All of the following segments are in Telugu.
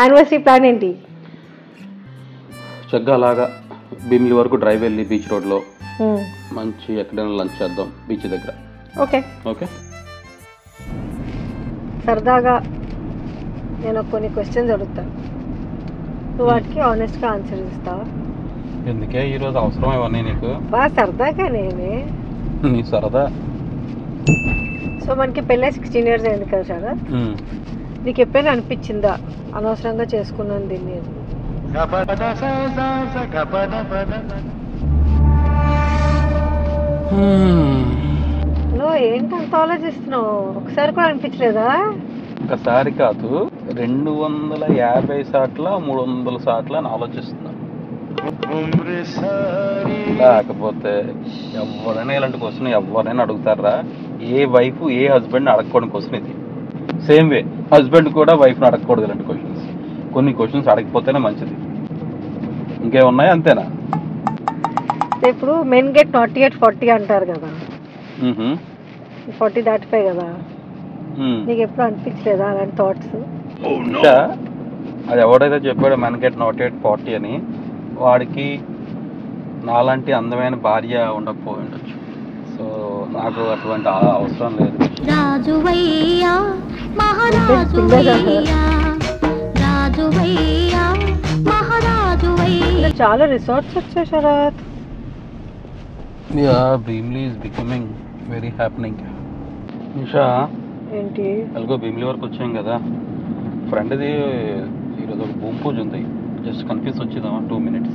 యానివర్సరీ ప్లాన్ ఏంటి? చక్కగా అలాగా భీమిలి వరకు డ్రైవ్ వెళ్ళి బీచ్ రోడ్లో మంచి ఎక్కడైనా లంచ్ చేద్దాం బీచ్ దగ్గర. Okay okay. సరదాగా నేను కొన్ని క్వశ్చన్స్ అడుగుతాను, నువ్వు వాటికి ఆనెస్ట్గా ఆన్సర్ ఇస్తావా? ఎందుకే ఈరోజు అవసరం ఇవన్నీ నీకు? బాగా సరదాగా నేనే. నీ సరదా. సో మనకి పెళ్ళి 16 years అయింది కదా సార్, నీకు ఎప్పుడైనా అనిపించిందా అనవసరంగా చేసుకున్నాను దీన్ని? నువ్వు ఏంటంత ఆలోచిస్తున్నావు? ఒకసారి కూడా అనిపించలేదా? ఒకసారి కాదు, 250 సార్ల 300 సార్లు అని ఆలోచిస్తున్నా. లేకపోతే ఎవరైనా ఇలాంటి క్వశ్చన్ ఎవరైనా అడుగుతారా? ఏ వైఫ్ ఏ హస్బెండ్ అడగకూడని క్వశ్చన్ ఇది. సేమ్ వే హస్బెండ్ కూడా వైఫ్ని అడగకూడదు ఇలాంటి క్వశ్చన్స్. కొన్ని క్వశ్చన్స్ అడగకపోతేనే మంచిది. ఇంకేమున్నాయి? అంతేనా? ఇప్పుడు మెన్ గెట్ నాటీ ఎట్ 40 అంటారు కదా, 40 దాటిపోయి కదా, నీకు ఎప్పుడు అనిపించలేదా అలాంటి థాట్స్? అది ఎవడైతే చెప్పాడో మెన్ గెట్ నాట్ ఎట్ 40 అని, వాడికి నాలాంటి అందమైన భార్య ఉండకపోయి ఉండొచ్చు. సో నాకు అటువంటి అవసరం లేదు. చాలా రిసార్ట్స్ వచ్చాయి Sarath. Bheemili is becoming very happening. Nisha ఏంటి? ఎలాగో భీమిలి వరకు వచ్చాం కదా, ఫ్రెండ్ది ఈరోజు ఒక భూమి పూజ ఉంది. జస్ట్ కన్ఫ్యూజ్ వచ్చేదామా 2 minutes?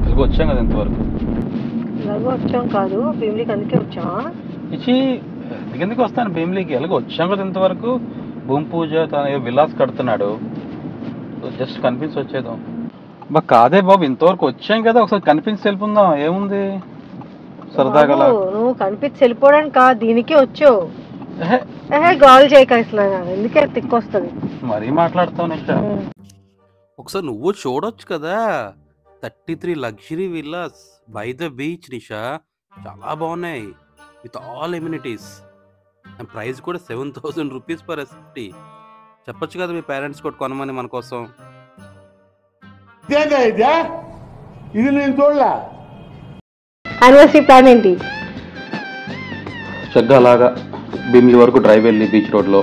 ఎలాగో వచ్చాం కదా ఇంతవరకు. ఎలాగో వచ్చాం కాదు, భీమిలికి అందుకే వచ్చావా? ఇచ్చి ఎందుకు వస్తాను భీమిలికి? ఎలాగో వచ్చాం కదా ఇంతవరకు. భూమి పూజ తన విలాస్ కడుతున్నాడు, జస్ట్ కన్ఫ్యూజ్ వచ్చేద్దాం. బా కాదే బాబు, ఇంతవరకు వచ్చాం కదా, ఒకసారి కన్ఫ్యూజ్ వెళ్ళిపోదాం. ఏముంది సరదాగా? నువ్వు కనిపించి వెళ్ళిపోవడానికి కాదు, దీనికే వచ్చావు. గాల్ చేయక అసలు, ఎందుకే తిక్కొస్తుంది. మరీ మాట్లాడతావు నిషా. ఒకసారి నువ్వు చూడొచ్చు కదా, 33 luxury villas by the beach Nisha. చాలా బాగున్నాయి, విత్ ఆల్ ఎమ్యూనిటీస్. ప్రైస్ కూడా 7,000 rupees per SFT. చెప్పొచ్చు కదా మీ పేరెంట్స్ కూడా కొనమని మన కోసం. ఇది నేను చూడలే. యానివర్సరీ ప్లాన్ ఏంటి? చక్కగా అలాగా భీమిలి వరకు డ్రైవ్ వెళ్ళి బీచ్ రోడ్లో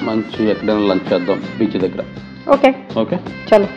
మంచి ఎక్కడైనా లంచ్ చేద్దాం బీచ్ దగ్గర. ఓకే ఓకే చలో.